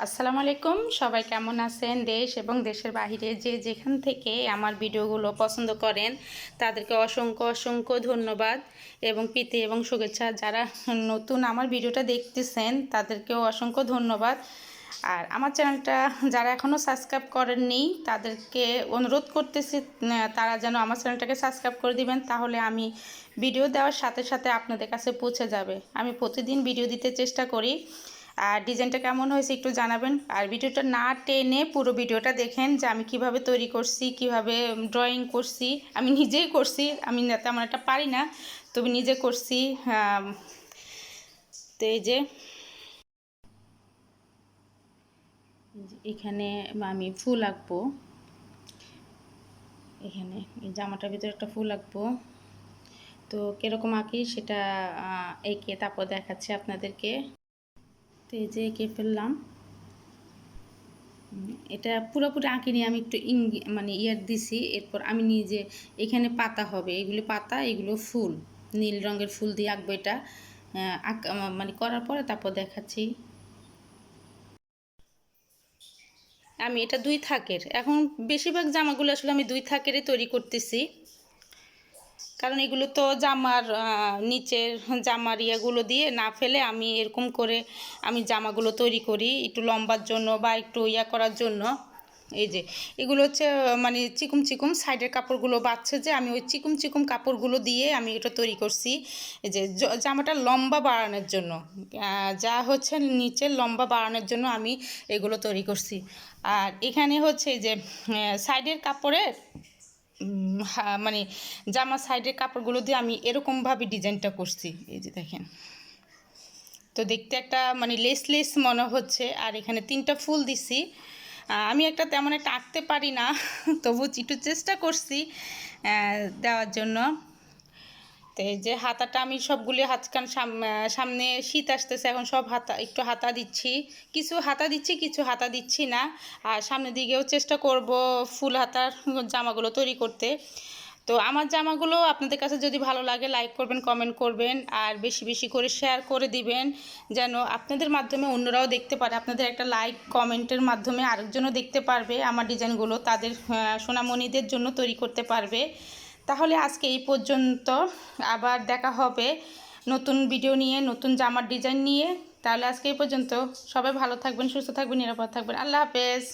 আসসালামু আলাইকুম। সবাই কেমন আছেন? দেশ এবং দেশের বাহিরে যে যেখান থেকে আমার ভিডিওগুলো পছন্দ করেন তাদেরকে অসংখ্য অসংখ্য ধন্যবাদ এবং প্রীতি এবং শুভেচ্ছা। যারা নতুন আমার ভিডিওটা দেখতেছেন তাদেরকেও অসংখ্য ধন্যবাদ। আর আমার চ্যানেলটা যারা এখনও সাবস্ক্রাইব করেননি তাদেরকে অনুরোধ করতেছি তারা যেন আমার চ্যানেলটাকে সাবস্ক্রাইব করে দিবেন, তাহলে আমি ভিডিও দেওয়ার সাথে সাথে আপনাদের কাছে পৌঁছে যাবে। আমি প্রতিদিন ভিডিও দিতে চেষ্টা করি। আর ডিজাইনটা কেমন হয়েছে একটু জানাবেন। আর ভিডিওটা না টেনে পুরো ভিডিওটা দেখেন যে আমি কিভাবে তৈরি করছি, কিভাবে ড্রয়িং করছি। আমি নিজেই করছি, আমি তেমন একটা পারি না, তবে নিজে করছি। তো এই যে এখানে আমি ফুল আঁকবো, এখানে এই জামাটার ভিতরে একটা ফুল আঁকবো। তো কীরকম আঁকি সেটা এঁকে তারপর দেখাচ্ছি আপনাদেরকে। তো এই যে এঁকে ফেললাম। এটা পুরোপুরি আঁকিনি, আমি একটু মানে ইয়ার দিছি। এরপর আমি নিজে এখানে পাতা হবে, এগুলো পাতা, এগুলো ফুল, নীল রঙের ফুল দিয়ে আঁকবো এটা। মানে করার পরে তারপর দেখাচ্ছি। আমি এটা 2 থাকের, এখন বেশিরভাগ জামাগুলো আসলে আমি 2 থাকেরই তৈরি করতেছি, কারণ এগুলো তো জামার নিচের জামার ইয়েগুলো দিয়ে না ফেলে আমি এরকম করে আমি জামাগুলো তৈরি করি একটু লম্বার জন্য বা একটু ইয়া করার জন্য। এই যে এগুলো হচ্ছে মানে চিকুম চিকুম সাইডের কাপড়গুলো বাচ্ছে, যে আমি ওই চিকুম চিকুম কাপড়গুলো দিয়ে আমি এটা তৈরি করছি। এই যে জামাটা লম্বা বাড়ানোর জন্য, যা হচ্ছে নিচের লম্বা বাড়ানোর জন্য আমি এগুলো তৈরি করছি। আর এখানে হচ্ছে যে সাইডের কাপড়ের মানে জামা সাইডের কাপড়গুলো দিয়ে আমি এরকমভাবে ডিজাইনটা করছি। এই যে দেখেন, তো দেখতে একটা মানে লেস লেস মনে হচ্ছে। আর এখানে 3টা ফুল দিছি। আমি একটা তেমন একটা আঁকতে পারি না, তবু একটু চেষ্টা করছি দেওয়ার জন্য। তো এই যে হাতাটা আমি সবগুলি হাতকান সামনে শীত আসতেছে, এখন সব হাতা একটু হাতা দিচ্ছি, কিছু হাতা দিচ্ছি কিছু হাতা দিচ্ছি না। আর সামনের দিকেও চেষ্টা করব ফুল হাতার জামাগুলো তৈরি করতে। তো আমার জামাগুলো আপনাদের কাছে যদি ভালো লাগে লাইক করবেন, কমেন্ট করবেন, আর বেশি বেশি করে শেয়ার করে দিবেন, যেন আপনাদের মাধ্যমে অন্যরাও দেখতে পারে। আপনাদের একটা লাইক কমেন্টের মাধ্যমে আরেকজনও দেখতে পারবে আমার ডিজাইনগুলো, তাদের সোনামণিদের জন্য তৈরি করতে পারবে। তাহলে আজকে এই পর্যন্ত, আবার দেখা হবে নতুন ভিডিও নিয়ে, নতুন জামার ডিজাইন নিয়ে। তাহলে আজকে এই পর্যন্ত, সবাই ভালো থাকবেন, সুস্থ থাকবেন, নিরাপদ থাকবেন। আল্লাহ হাফেজ।